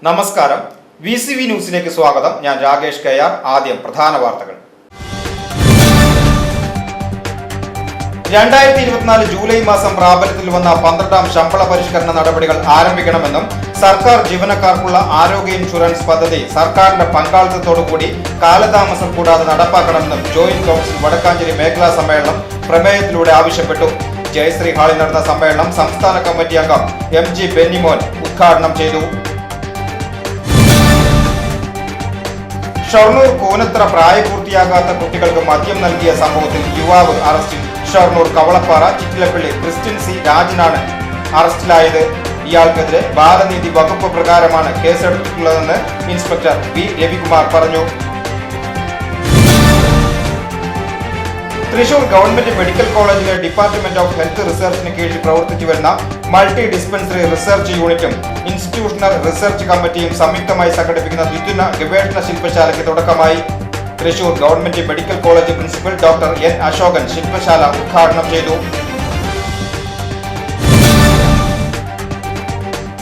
നമസ്കാരം. VCV ന്യൂസിലേക്ക് സ്വാഗതം. ഞാൻ രാകേഷ് കയ്യാർ. ആദ്യം പ്രധാന വാർത്തകൾ. 2024 ജൂലൈ മാസം പ്രാബല്യത്തിൽ വന്ന 12ാം ശമ്പള പരിഷ്കരണ നടപടികൾ ആരംഭിക്കണമെന്നും സർക്കാർ ജീവനക്കാർക്കുള്ള ആരോഗ്യ ഇൻഷുറൻസ് പദ്ധതി സർക്കാരിന്റെ പങ്കാളിത്തത്തോടുകൂടി കാലതാമസം കൂടാതെ നടപ്പാക്കണമെന്നും ജോയിന്റ് കൗൺസിൽ വടക്കാഞ്ചേരി മേഖലാ സമ്മേളനം പ്രമേയത്തിലൂടെ ആവശ്യപ്പെട്ടു. ജയശ്രീ ഹാളിൽ നടന്ന സമ്മേളനം സംസ്ഥാന കമ്മിറ്റി അംഗം MG ബെന്നിമോൻ ഉദ്ഘാടനം ചെയ്തു. ഷൊർണൂർ കൂനത്ര പ്രായപൂർത്തിയാകാത്ത കുട്ടികൾക്ക് മദ്യം നൽകിയ സംഭവത്തിൽ യുവാവ് അറസ്റ്റിൽ. ഷൊർണൂർ കവളപ്പാറ ചിറ്റിലപ്പള്ളി ക്രിസ്ത്യൻ സി രാജനാണ് അറസ്റ്റിലായത്. ഇയാൾക്കെതിരെ ബാലനീതി വകുപ്പ് പ്രകാരമാണ് കേസെടുത്തിട്ടുള്ളതെന്ന് ഇൻസ്പെക്ടർ V രവികുമാർ പറഞ്ഞു. തൃശൂർ ഗവൺമെന്റ് മെഡിക്കൽ കോളേജിലെ ഡിപ്പാർട്ട്മെന്റ് ഓഫ് ഹെൽത്ത് റിസർച്ചിന് കീഴിൽ പ്രവർത്തിച്ചു വരുന്ന മൾട്ടി ഡിസ്പെൻസറി റിസർച്ച് യൂണിറ്റും ഇൻസ്റ്റിറ്റ്യൂഷണൽ റിസർച്ച് കമ്മിറ്റിയും സംയുക്തമായി സംഘടിപ്പിക്കുന്ന ദ്വിദിന ഗവേഷണ ശില്പശാലയ്ക്ക് തുടക്കമായി. Thrissur government medical college principal doctor N Ashokan ശില്പശാല ഉദ്ഘാടനം ചെയ്തു.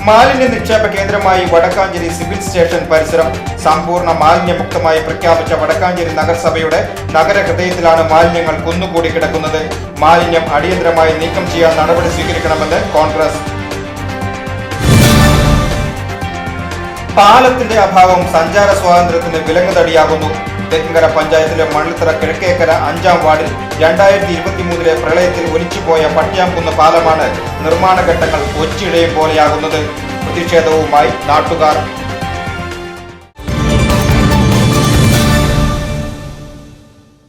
മാലിന്യ നിക്ഷേപ കേന്ദ്രമായി വടക്കാഞ്ചേരി സിവിൽ സ്റ്റേഷൻ പരിസരം സമ്പൂർണ്ണ മാലിന്യമുക്തമായി പ്രഖ്യാപിച്ച വടക്കാഞ്ചേരി നഗരസഭയുടെ നഗരഹൃദയത്തിലാണ് മാലിന്യങ്ങൾ കുന്നുകൂടി കിടക്കുന്നത്. മാലിന്യം അടിയന്തരമായി നീക്കം ചെയ്യാൻ നടപടി സ്വീകരിക്കണമെന്ന് കോൺഗ്രസ്. പാലത്തിന്റെ അഭാവം സഞ്ചാര സ്വാതന്ത്ര്യത്തിന് വിലങ്ങുതടിയാകുന്നു. തെക്കങ്കര പഞ്ചായത്തിലെ മണ്ണിത്തറ കിഴക്കേക്കര 5ാം വാർഡിൽ 2023 പ്രളയത്തിൽ ഒലിച്ചുപോയ പട്ടിയാംകുന്ന് പാലമാണ് നിർമ്മാണ ഘട്ടങ്ങൾ ഒച്ചിഴയും പോലെയാകുന്നത്. പ്രതിഷേധവുമായി നാട്ടുകാർ.